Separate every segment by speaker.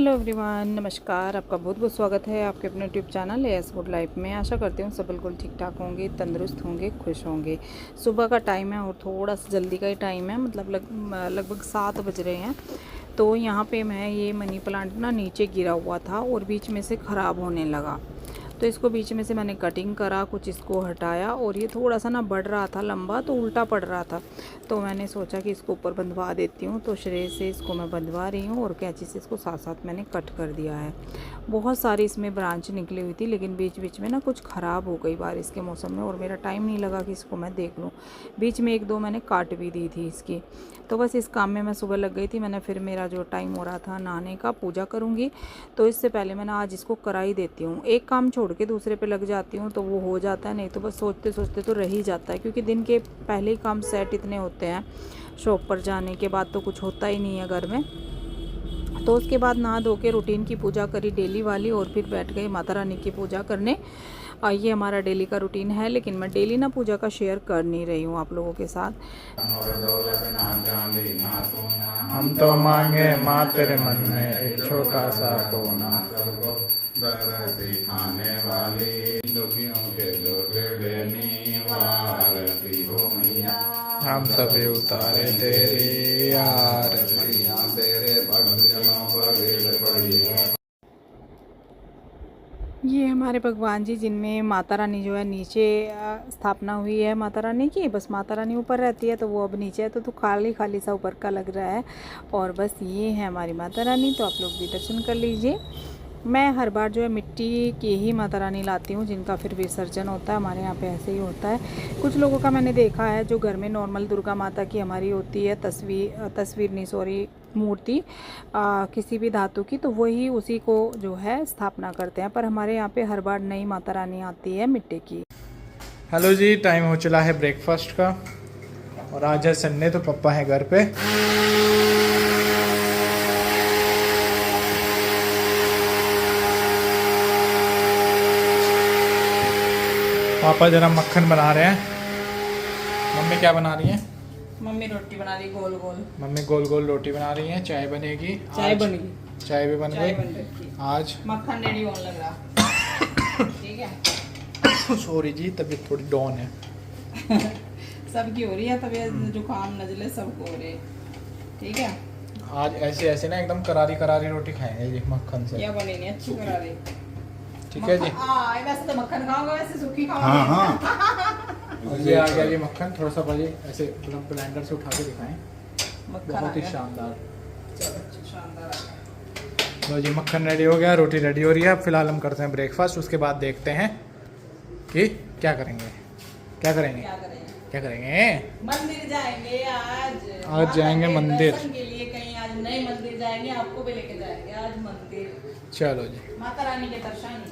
Speaker 1: Hello everyone, नमस्कार। आपका बहुत बहुत स्वागत है आपके अपने YouTube channel S good life में। आशा करती हूँ सब बिल्कुल ठीक ठाक होंगे, तंदुरुस्त होंगे, खुश होंगे। सुबह का टाइम है और थोड़ा सा जल्दी का ही टाइम है, मतलब लगभग 7 बज रहे हैं। तो यहाँ पे मैं ये मनी प्लांट ना नीचे गिरा हुआ था और बीच में से ख़राब होने लगा, तो इसको बीच में से मैंने कटिंग करा, कुछ इसको हटाया और ये थोड़ा सा ना बढ़ रहा था लंबा, तो उल्टा पड़ रहा था। तो मैंने सोचा कि इसको ऊपर बंधवा देती हूँ, तो श्रे से इसको मैं बंधवा रही हूँ और कैंची से इसको साथ साथ मैंने कट कर दिया है। बहुत सारी इसमें ब्रांच निकली हुई थी, लेकिन बीच बीच में ना कुछ ख़राब हो गई बारिश के मौसम में और मेरा टाइम नहीं लगा कि इसको मैं देख लूँ। बीच में 1-2 मैंने काट भी दी थी इसकी। तो बस इस काम में मैं सुबह लग गई थी। मैंने फिर मेरा जो टाइम हो रहा था नहाने का, पूजा करूँगी, तो इससे पहले मैंने आज इसको करा ही देती हूँ। एक काम छोड़ के दूसरे पे लग जाती हूँ तो वो हो जाता है, नहीं तो बस सोचते सोचते तो रह ही जाता है, क्योंकि दिन के पहले ही काम सेट इतने होते हैं। शॉप पर जाने के बाद तो कुछ होता ही नहीं है घर में। तो उसके बाद नहा धो के रूटीन की पूजा करी डेली वाली, और फिर बैठ गए माता रानी की पूजा करने। ये हमारा डेली का रूटीन है, लेकिन मैं डेली ना पूजा का शेयर कर नहीं रही हूँ आप लोगों के साथ।
Speaker 2: हम तो मांगे माँ तेरे मन में एक छोटा सा कोना, खाने वाली दुखियों के हम सभी उतारे तेरी आरती, तेरे भक्तों पर पड़ी है।
Speaker 1: ये हमारे भगवान जी, जिनमें माता रानी जो है नीचे स्थापना हुई है माता रानी की। बस माता रानी ऊपर रहती है, तो वो अब नीचे है, तो खाली खाली सा ऊपर का लग रहा है। और बस ये है हमारी माता रानी, तो आप लोग भी दर्शन कर लीजिए। मैं हर बार जो है मिट्टी की ही माता रानी लाती हूँ, जिनका फिर विसर्जन होता है। हमारे यहाँ पे ऐसे ही होता है। कुछ लोगों का मैंने देखा है जो घर में नॉर्मल दुर्गा माता की हमारी होती है तस्वीर नहीं, सॉरी, मूर्ति किसी भी धातु की, तो वही उसी को जो है स्थापना करते हैं। पर हमारे यहाँ पे हर बार नई माता रानी आती है मिट्टी की।
Speaker 2: हेलो जी, टाइम हो चला है ब्रेकफास्ट का, और आज है संडे, तो पापा है घर पे। पापा जरा मक्खन बना रहे हैं। मम्मी क्या बना रही हैं?
Speaker 1: मम्मी रोटी बना रही गोल गोल।
Speaker 2: मम्मी गोल गोल रोटी बना रही है। चाय बनेगी।
Speaker 1: चाय बन गई।
Speaker 2: चाय भी बन गई। आज
Speaker 1: मक्खन रेडी होने लग रहा। ठीक है।
Speaker 2: सॉरी जी, तबीयत थोड़ी डाउन है।
Speaker 1: सबकी हो रही है तबीयत, जुकाम नजले सबको हो रही है। ठीक है।
Speaker 2: आज ऐसे ऐसे ना एकदम करारी करारी रोटी खाएंगे जी मक्खन से।
Speaker 1: क्या बनेगी अच्छी करारी।
Speaker 2: ठीक है जी।
Speaker 1: वैसे तो मक्खन खाओगे, वैसे सूखी खाओगे।
Speaker 2: हाँ। ये आ गया जी मक्खन। थोड़ा सा भाई ऐसे मतलब ब्लेंडर से उठा के दिखाएं। बहुत ही शानदार।
Speaker 1: शानदार।
Speaker 2: तो जी मक्खन रेडी हो गया, रोटी रेडी हो रही है। अब फिलहाल हम करते हैं ब्रेकफास्ट, उसके बाद देखते हैं कि क्या करेंगे। क्या करेंगे?
Speaker 1: मंदिर जाएंगे
Speaker 2: आज जाएंगे मंदिर
Speaker 1: के लिए। कहीं आज नए मंदिर जाएंगे, आपको भी लेके जाएंगे आज मंदिर।
Speaker 2: चलो जी,
Speaker 1: माता रानी के दर्शन।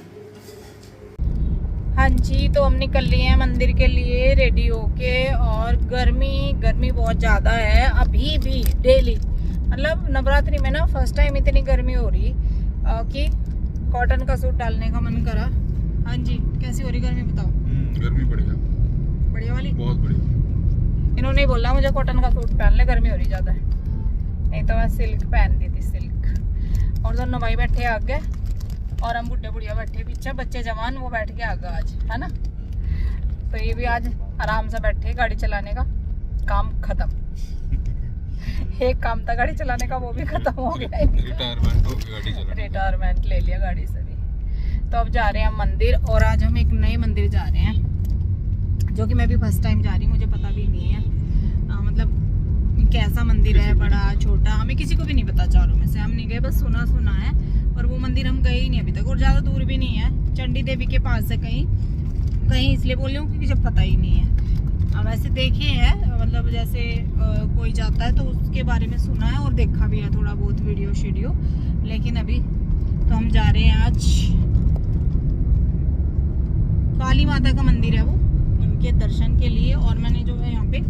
Speaker 1: हाँ जी, तो हम निकल लिए हैं मंदिर के लिए रेडी होके। और गर्मी बहुत ज़्यादा है अभी भी डेली। मतलब नवरात्रि में ना फर्स्ट टाइम इतनी गर्मी हो रही कि कॉटन का सूट डालने का मन करा। हाँ जी, कैसी हो रही गर्मी बताओ?
Speaker 2: गर्मी
Speaker 1: बढ़िया वाली,
Speaker 2: बहुत बढ़िया।
Speaker 1: इन्होंने बोला मुझे कॉटन का सूट पहन ले, गर्मी हो रही ज़्यादा है। नहीं तो मैं सिल्क पहन दी थी, सिल्क। और दोनों भाई बैठे आगे और हम बुढ़े बुढ़िया बैठे पीछे, बच्चे जवान वो बैठ के आगे आज, है ना। तो ये भी आज आराम से बैठे, गाड़ी चलाने का काम खत्म। एक काम था गाड़ी चलाने का, वो भी खत्म हो गया।
Speaker 2: रिटायरमेंट हो गया गाड़ी चलाने।
Speaker 1: रिटायरमेंट ले लिया गाड़ी से भी। तो अब जा रहे हैं हम मंदिर, और आज हम एक नए मंदिर जा रहे हैं, जो कि मैं भी फर्स्ट टाइम जा रही हूँ, मुझे पता भी नहीं है मतलब कैसा मंदिर है, बड़ा छोटा, हमें किसी को भी नहीं पता। चारों में से हम नहीं गए, बस सुना है। और वो मंदिर हम गए ही नहीं अभी तक, और ज़्यादा दूर भी नहीं है, चंडी देवी के पास से कहीं इसलिए बोल रही हूँ क्योंकि जब पता ही नहीं है। अब ऐसे देखे हैं, मतलब जैसे कोई जाता है तो उसके बारे में सुना है और देखा भी है थोड़ा बहुत वीडियो, लेकिन अभी तो हम जा रहे हैं आज काली माता का मंदिर है वो, उनके दर्शन के लिए। और मैंने जो है यहाँ पे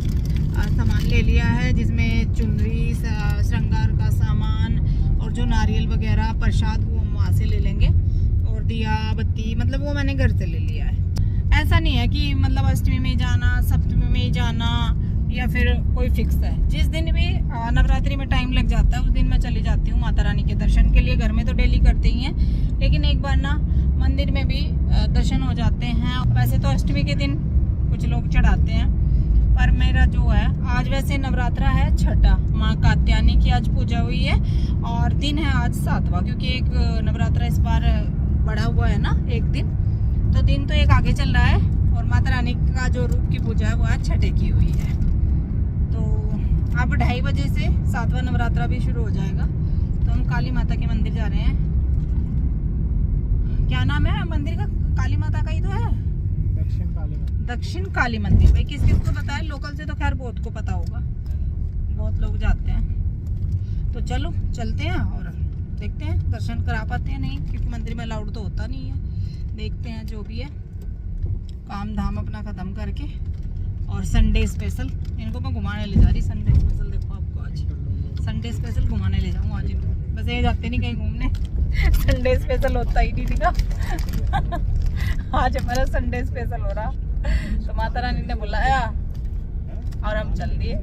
Speaker 1: सामान ले लिया है, जिसमें चुनरी, श्रृंगार का सामान और जो नारियल वगैरह प्रसाद, वो हम वहाँ से ले लेंगे। और दिया बत्ती, मतलब वो मैंने घर से ले लिया है। ऐसा नहीं है कि मतलब अष्टमी में जाना, सप्तमी में जाना, या फिर कोई फिक्स है। जिस दिन भी नवरात्रि में टाइम लग जाता है उस दिन मैं चली जाती हूँ माता रानी के दर्शन के लिए। घर में तो डेली करते ही हैं, लेकिन एक बार ना मंदिर में भी दर्शन हो जाते हैं। वैसे तो अष्टमी के दिन कुछ लोग चढ़ाते हैं, पर मेरा जो है आज वैसे नवरात्रा है छठा, माँ कात्यायनी की आज पूजा हुई है और दिन है आज 7वां, क्योंकि एक नवरात्रा इस बार बढ़ा हुआ है ना एक दिन, तो दिन तो एक आगे चल रहा है और माता रानी का जो रूप की पूजा है वो आज छठे की हुई है। तो अब 2:30 बजे से 7वां नवरात्रा भी शुरू हो जाएगा। तो हम काली माता के मंदिर जा रहे हैं। क्या नाम है मंदिर का? काली माता का ही तो है, दक्षिण काली मंदिर। भाई किस किस को पता है? लोकल से तो खैर बहुत को पता होगा, बहुत लोग जाते हैं। तो चलो चलते हैं और देखते हैं दर्शन करा पाते हैं नहीं, क्योंकि मंदिर में अलाउड तो होता नहीं है। देखते हैं जो भी है, काम धाम अपना खत्म करके। और संडे स्पेशल इनको मैं घुमाने ले जा रही। संडे स्पेशल देखो आपको, आज संडे स्पेशल घुमाने ले जाऊँ आज इनको। वैसे ये जाते नहीं कहीं घूमने, संडे स्पेशल होता ही नहीं ना। आज हमारा संडे स्पेशल हो रहा, तो माता रानी ने बुलाया और हम चल दिए।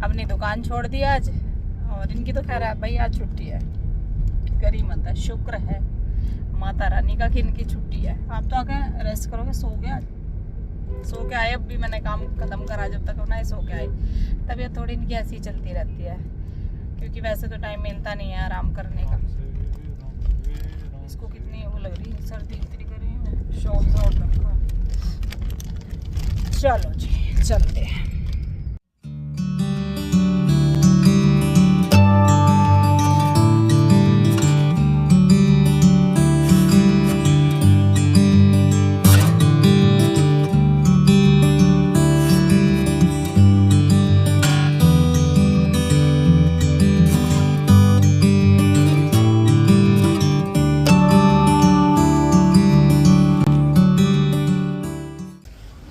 Speaker 1: अपनी दुकान छोड़ दी आज, और इनकी तो खैर भाई आज छुट्टी है, करी मत है, शुक्र है माता रानी का कि इनकी छुट्टी है। आप तो आके रेस्ट करोगे, सो गए आज, सो के आए। अब भी मैंने काम खत्म करा, जब तक ना सो के आई। तबीयत थोड़ी इनकी ऐसी चलती रहती है, क्योंकि वैसे तो टाइम मिलता नहीं है आराम करने का। इसको कितनी वो लग रही है, सर्दी इतनी कर रही है, शॉल रखा। चलो जी चलते हैं।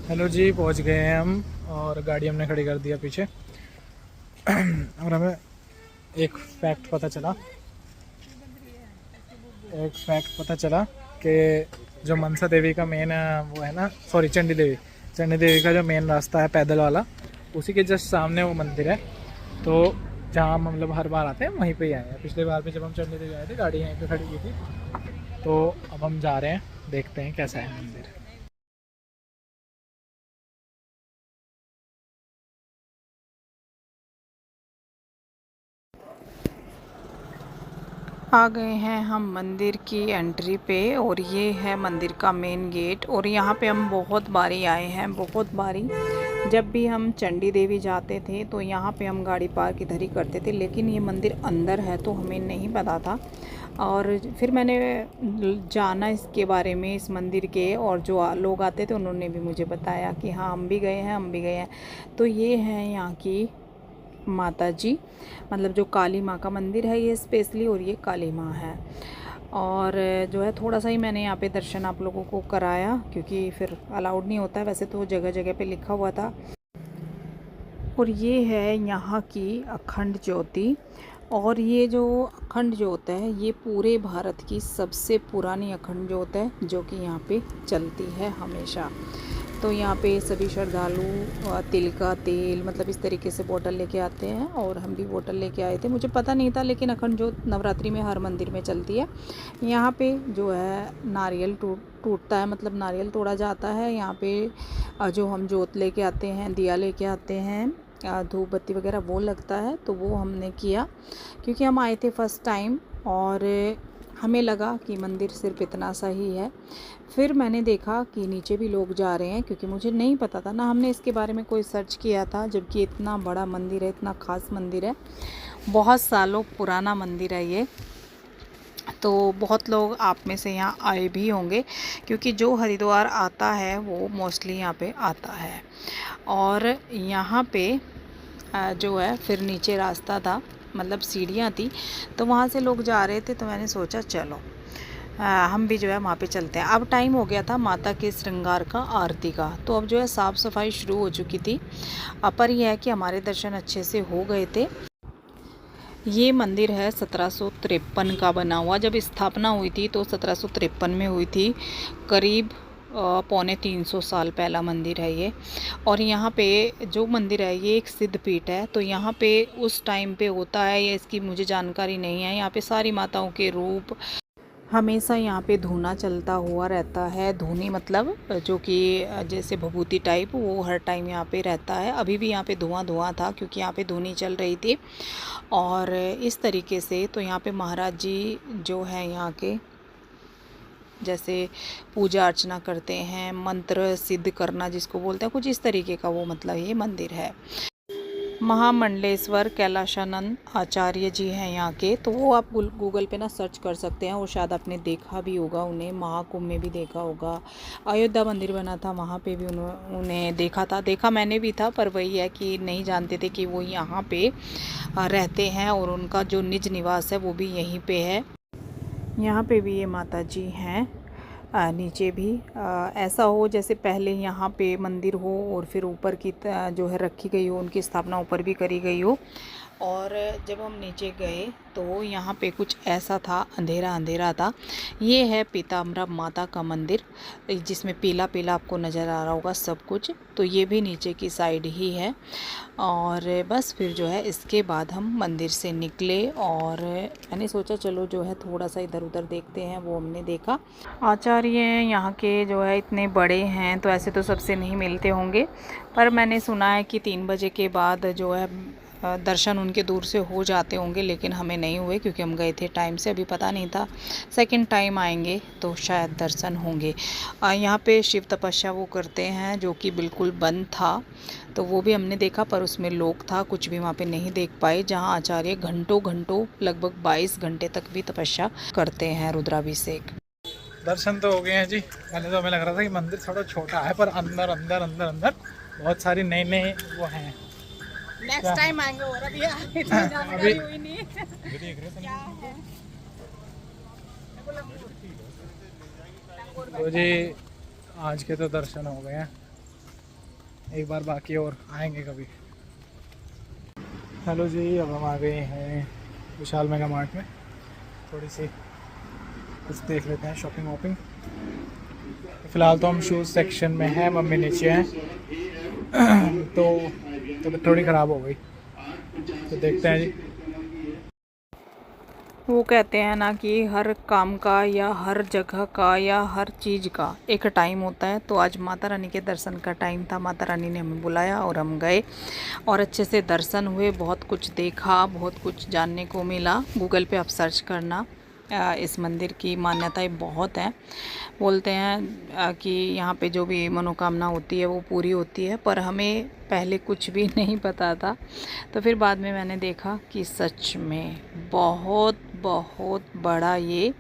Speaker 2: हेलो जी, पहुंच गए हैं हम और गाड़ी हमने खड़ी कर दिया पीछे। और हमें एक फैक्ट पता चला कि जो मनसा देवी का मेन वो है ना, सॉरी चंडी देवी का जो मेन रास्ता है पैदल वाला, उसी के जस्ट सामने वो मंदिर है। तो जहाँ हम मतलब हर बार आते हैं वहीं पे ही आए हैं। पिछले बार भी जब हम चंडी देवी आए थे गाड़ी यहीं पे खड़ी की थी। तो अब हम जा रहे हैं, देखते हैं कैसा है मंदिर।
Speaker 1: आ गए हैं हम मंदिर की एंट्री पे, और ये है मंदिर का मेन गेट। और यहाँ पे हम बहुत बारी आए हैं, बहुत बारी। जब भी हम चंडी देवी जाते थे तो यहाँ पे हम गाड़ी पार्क इधर ही करते थे, लेकिन ये मंदिर अंदर है तो हमें नहीं पता था। और फिर मैंने जाना इसके बारे में, इस मंदिर के, और जो लोग आते थे उन्होंने भी मुझे बताया कि हाँ हम भी गए हैं। तो ये है यहाँ की माता जी, मतलब जो काली माँ का मंदिर है ये स्पेशली, और ये काली माँ है। और जो है थोड़ा सा ही मैंने यहाँ पे दर्शन आप लोगों को कराया, क्योंकि फिर अलाउड नहीं होता है, वैसे तो जगह जगह पे लिखा हुआ था। और ये है यहाँ की अखंड ज्योति। और ये जो अखंड ज्योत है ये पूरे भारत की सबसे पुरानी अखंड ज्योत है, जो कि यहाँ पे चलती है हमेशा। तो यहाँ पे सभी श्रद्धालु तिल का तेल, मतलब इस तरीके से बोतल लेके आते हैं, और हम भी बोतल लेके आए थे। मुझे पता नहीं था, लेकिन अखंड ज्योत नवरात्रि में हर मंदिर में चलती है। यहाँ पे जो है नारियल टूटता है, मतलब नारियल तोड़ा जाता है। यहाँ पे जो हम ज्योत लेके आते हैं, दिया लेके आते हैं, धूप बत्ती वगैरह वो लगता है, तो वो हमने किया, क्योंकि हम आए थे फर्स्ट टाइम और हमें लगा कि मंदिर सिर्फ इतना सा ही है। फिर मैंने देखा कि नीचे भी लोग जा रहे हैं, क्योंकि मुझे नहीं पता था ना, हमने इसके बारे में कोई सर्च किया था, जबकि इतना बड़ा मंदिर है, इतना ख़ास मंदिर है, बहुत सालों पुराना मंदिर है ये। तो बहुत लोग आप में से यहाँ आए भी होंगे, क्योंकि जो हरिद्वार आता है वो मोस्टली यहाँ पे आता है। और यहाँ पे जो है फिर नीचे रास्ता था, मतलब सीढ़ियाँ थी, तो वहाँ से लोग जा रहे थे, तो मैंने सोचा चलो हम भी जो है वहाँ पे चलते हैं। अब टाइम हो गया था माता के श्रृंगार का, आरती का, तो अब जो है साफ़ सफाई शुरू हो चुकी थी। पर यह है कि हमारे दर्शन अच्छे से हो गए थे। ये मंदिर है 1753 का बना हुआ। जब स्थापना हुई थी तो 1753 में हुई थी, करीब पौने 300 साल पहला मंदिर है ये। और यहाँ पे जो मंदिर है ये एक सिद्ध पीठ है, तो यहाँ पे उस टाइम पे होता है, ये इसकी मुझे जानकारी नहीं है। यहाँ पे सारी माताओं के रूप हमेशा यहाँ पे धूना चलता हुआ रहता है। धूनी मतलब जो कि जैसे भभूति टाइप, वो हर टाइम यहाँ पे रहता है। अभी भी यहाँ पे धुआं धुआं था क्योंकि यहाँ पे धूनी चल रही थी। और इस तरीके से तो यहाँ पे महाराज जी जो है यहाँ के जैसे पूजा अर्चना करते हैं, मंत्र सिद्ध करना जिसको बोलते हैं, कुछ इस तरीके का वो मतलब ये मंदिर है। महामंडलेश्वर कैलाशानंद आचार्य जी हैं यहाँ के, तो वो आप गूगल पे ना सर्च कर सकते हैं, और शायद आपने देखा भी होगा उन्हें, महाकुंभ में भी देखा होगा। अयोध्या मंदिर बना था वहाँ पे भी उन्हें देखा मैंने भी था, पर वही है कि नहीं जानते थे कि वो यहाँ पे रहते हैं, और उनका जो निज निवास है वो भी यहीं पे है। यहाँ पे भी ये माता जी हैं। नीचे भी ऐसा हो जैसे पहले यहाँ पे मंदिर हो और फिर ऊपर की जो है रखी गई हो, उनकी स्थापना ऊपर भी करी गई हो। और जब हम नीचे गए तो यहाँ पे कुछ ऐसा था, अंधेरा अंधेरा था। ये है पीताम्बरा माता का मंदिर, जिसमें पीला पीला आपको नज़र आ रहा होगा सब कुछ। तो ये भी नीचे की साइड ही है। और बस फिर जो है इसके बाद हम मंदिर से निकले, और मैंने सोचा चलो जो है थोड़ा सा इधर उधर देखते हैं। वो हमने देखा। आचार्य यहाँ के जो है इतने बड़े हैं, तो ऐसे तो सबसे नहीं मिलते होंगे, पर मैंने सुना है कि 3 बजे के बाद जो है दर्शन उनके दूर से हो जाते होंगे, लेकिन हमें नहीं हुए क्योंकि हम गए थे टाइम से, अभी पता नहीं था। सेकंड टाइम आएंगे तो शायद दर्शन होंगे। यहाँ पे शिव तपस्या वो करते हैं जो कि बिल्कुल बंद था, तो वो भी हमने देखा, पर उसमें लोग था, कुछ भी वहाँ पे नहीं देख पाए। जहाँ आचार्य घंटों घंटों लगभग 22 घंटे तक भी तपस्या करते हैं, रुद्राभिषेक।
Speaker 2: दर्शन तो हो गए हैं जी। पहले तो हमें लग रहा था कि मंदिर थोड़ा छोटा है, पर अंदर अंदर अंदर अंदर बहुत सारी नई नई वो हैं।
Speaker 1: नेक्स्ट टाइम आएंगे, और अभी इतनी जानकारी हुई नहीं क्या है।
Speaker 2: तो जी आज के तो दर्शन हो गए हैं, एक बार बाकी और आएंगे कभी। हेलो जी, अब हम आ गए हैं विशाल मेगा मार्ट में, थोड़ी सी कुछ देख लेते हैं, शॉपिंग वॉपिंग। फ़िलहाल तो हम शूज़ सेक्शन में हैं, मम्मी नीचे हैं। तो थोड़ी ख़राब हो गई, तो देखते हैं जी।
Speaker 1: वो कहते हैं ना कि हर काम का या हर जगह का या हर चीज़ का एक टाइम होता है। तो आज माता रानी के दर्शन का टाइम था, माता रानी ने हमें बुलाया और हम गए, और अच्छे से दर्शन हुए, बहुत कुछ देखा, बहुत कुछ जानने को मिला। गूगल पे आप सर्च करना, इस मंदिर की मान्यताएं बहुत हैं। बोलते हैं कि यहाँ पे जो भी मनोकामना होती है वो पूरी होती है, पर हमें पहले कुछ भी नहीं पता था। तो फिर बाद में मैंने देखा कि सच में बहुत बहुत बड़ा ये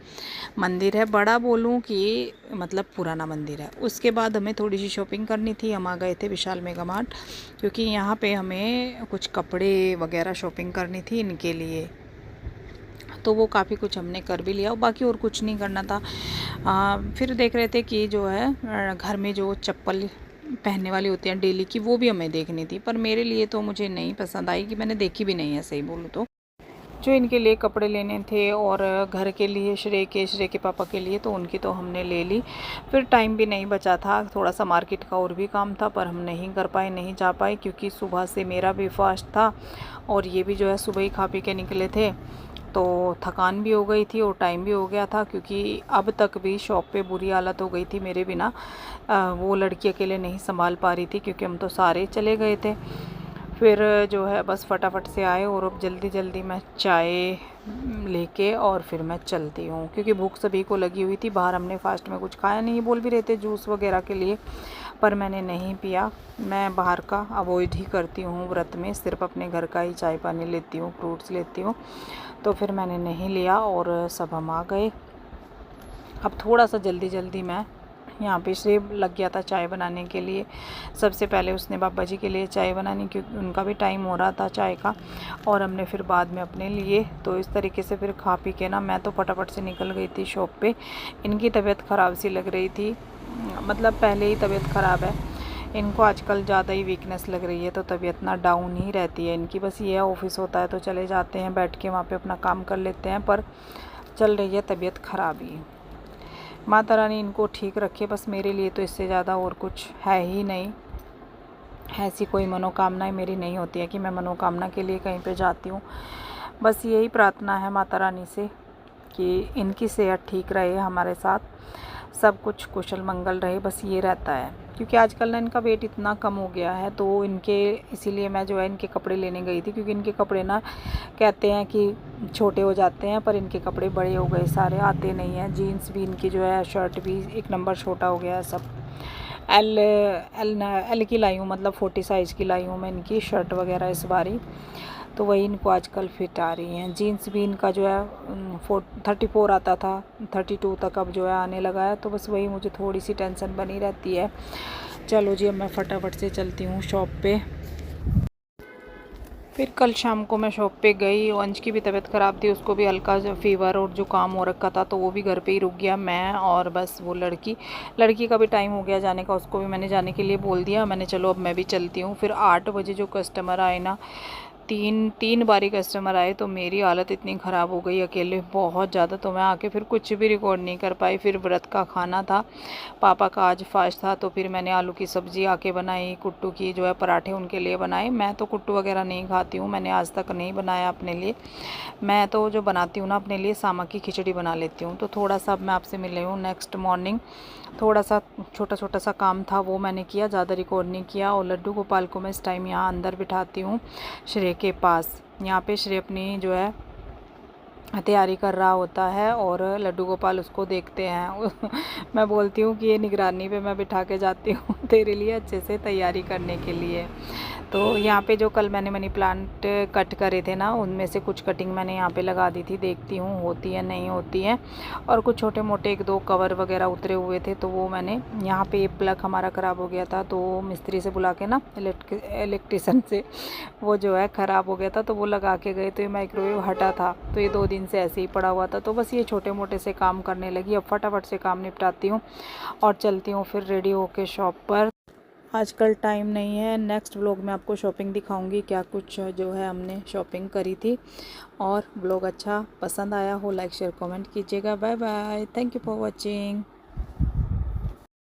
Speaker 1: मंदिर है। बड़ा बोलूँ कि मतलब पुराना मंदिर है। उसके बाद हमें थोड़ी सी शॉपिंग करनी थी, हम आ गए थे विशाल मेगा मार्ट, क्योंकि यहाँ पे हमें कुछ कपड़े वगैरह शॉपिंग करनी थी इनके लिए। तो वो काफ़ी कुछ हमने कर भी लिया, और बाकी और कुछ नहीं करना था। फिर देख रहे थे कि जो है घर में जो चप्पल पहनने वाली होती हैं डेली की, वो भी हमें देखनी थी, पर मेरे लिए तो मुझे नहीं पसंद आई, कि मैंने देखी भी नहीं है सही बोलूँ तो। जो इनके लिए कपड़े लेने थे और घर के लिए श्रेय के पापा के लिए, तो उनकी तो हमने ले ली। फिर टाइम भी नहीं बचा था, थोड़ा सा मार्केट का और भी काम था, पर हम नहीं कर पाए, नहीं जा पाए, क्योंकि सुबह से मेरा भी फास्ट था, और ये भी जो है सुबह ही खा पी के निकले थे। तो थकान भी हो गई थी और टाइम भी हो गया था, क्योंकि अब तक भी शॉप पे बुरी हालत हो गई थी मेरे बिना। वो लड़की अकेले नहीं संभाल पा रही थी, क्योंकि हम तो सारे चले गए थे। फिर जो है बस फटाफट से आए, और अब जल्दी जल्दी मैं चाय लेके और फिर मैं चलती हूँ, क्योंकि भूख सभी को लगी हुई थी। बाहर हमने फास्ट में कुछ खाया नहीं, बोल भी रहे थे जूस वगैरह के लिए, पर मैंने नहीं पिया। मैं बाहर का अवॉइड ही करती हूँ व्रत में, सिर्फ अपने घर का ही चाय पानी लेती हूँ, फ्रूट्स लेती हूँ। तो फिर मैंने नहीं लिया, और सब हम आ गए। अब थोड़ा सा जल्दी जल्दी मैं यहाँ पे से लग गया था चाय बनाने के लिए। सबसे पहले उसने बाबा जी के लिए चाय बनानी, क्योंकि उनका भी टाइम हो रहा था चाय का, और हमने फिर बाद में अपने लिए। तो इस तरीके से फिर खा पी के ना मैं तो फटाफट से निकल गई थी शॉप पे। इनकी तबीयत ख़राब सी लग रही थी, मतलब पहले ही तबीयत ख़राब है इनको, आजकल ज़्यादा ही वीकनेस लग रही है, तो तबीयत ना डाउन ही रहती है इनकी। बस ये ऑफिस होता है तो चले जाते हैं, बैठ के वहाँ पे अपना काम कर लेते हैं, पर चल रही है तबीयत ख़राब ही। माता रानी इनको ठीक रखे, बस मेरे लिए तो इससे ज़्यादा और कुछ है ही नहीं। ऐसी कोई मनोकामनाएं मेरी नहीं होती है कि मैं मनोकामना के लिए कहीं पे जाती हूँ। बस यही प्रार्थना है माता रानी से कि इनकी सेहत ठीक रहे, हमारे साथ सब कुछ कुशल मंगल रहे, बस ये रहता है। क्योंकि आजकल ना इनका वेट इतना कम हो गया है, तो इनके इसीलिए मैं जो है इनके कपड़े लेने गई थी, क्योंकि इनके कपड़े ना कहते हैं कि छोटे हो जाते हैं, पर इनके कपड़े बड़े हो गए सारे, आते नहीं हैं। जीन्स भी इनकी जो है, शर्ट भी एक नंबर छोटा हो गया है सब। एल की लाई हूँ, मतलब 40 साइज़ की लाई हूँ मैं इनकी शर्ट वगैरह इस बारी, तो वही इनको आजकल फिट आ रही हैं। जीन्स भी इनका जो है 34 आता था, 32 तक अब जो है आने लगा है, तो बस वही मुझे थोड़ी सी टेंशन बनी रहती है। चलो जी, अब मैं फटाफट से चलती हूँ शॉप पे। फिर कल शाम को मैं शॉप पे गई। अंश की भी तबीयत ख़राब थी, उसको भी हल्का फ़ीवर और जुकाम हो रखा था, तो वो भी घर पे ही रुक गया। मैं और बस वो लड़की का भी टाइम हो गया जाने का, उसको भी मैंने जाने के लिए बोल दिया। मैंने चलो अब मैं भी चलती हूँ। फिर 8 बजे जो कस्टमर आए ना, तीन बारी कस्टमर आए, तो मेरी हालत इतनी ख़राब हो गई अकेले, बहुत ज़्यादा। तो मैं आके फिर कुछ भी रिकॉर्ड नहीं कर पाई। फिर व्रत का खाना था, पापा का आज फास्ट था, तो फिर मैंने आलू की सब्ज़ी आके बनाई, कुट्टू की जो है पराठे उनके लिए बनाए। मैं तो कुट्टू वगैरह नहीं खाती हूँ, मैंने आज तक नहीं बनाया अपने लिए। मैं तो जो बनाती हूँ ना अपने लिए, सामा की खिचड़ी बना लेती हूँ। तो थोड़ा सा अब मैं आपसे मिली हूँ। नेक्स्ट मॉर्निंग थोड़ा सा छोटा सा काम था, वो मैंने किया, ज़्यादा रिकॉर्ड नहीं किया। और लड्डू गोपाल को मैं इस टाइम यहाँ अंदर बिठाती हूँ श्रेय के पास। यहाँ पे श्रेय अपनी जो है तैयारी कर रहा होता है और लड्डू गोपाल उसको देखते हैं। मैं बोलती हूँ कि ये निगरानी पे मैं बिठा के जाती हूँ तेरे लिए अच्छे से तैयारी करने के लिए। तो यहाँ पे जो कल मैंने मनी प्लांट कट करे थे ना, उनमें से कुछ कटिंग मैंने यहाँ पे लगा दी थी, देखती हूँ होती है नहीं होती है। और कुछ छोटे मोटे 1-2 कवर वगैरह उतरे हुए थे, तो वो मैंने यहाँ पे प्लग हमारा ख़राब हो गया था, तो मिस्त्री से बुला के ना, इलेक्ट्रिशियन से, वो जो है ख़राब हो गया था, तो वो लगा के गए। तो ये माइक्रोवेव हटा था, तो ये 2 दिन से ऐसे ही पड़ा हुआ था। तो बस ये छोटे मोटे से काम करने लगी। अब फटाफट से काम निपटाती हूँ और चलती हूँ फिर रेडी होके शॉप पर। आजकल टाइम नहीं है, नेक्स्ट व्लॉग में आपको शॉपिंग दिखाऊंगी, क्या कुछ जो है हमने शॉपिंग करी थी। और व्लॉग अच्छा पसंद आया हो, लाइक शेयर कमेंट कीजिएगा। Bye bye, thank you for watching.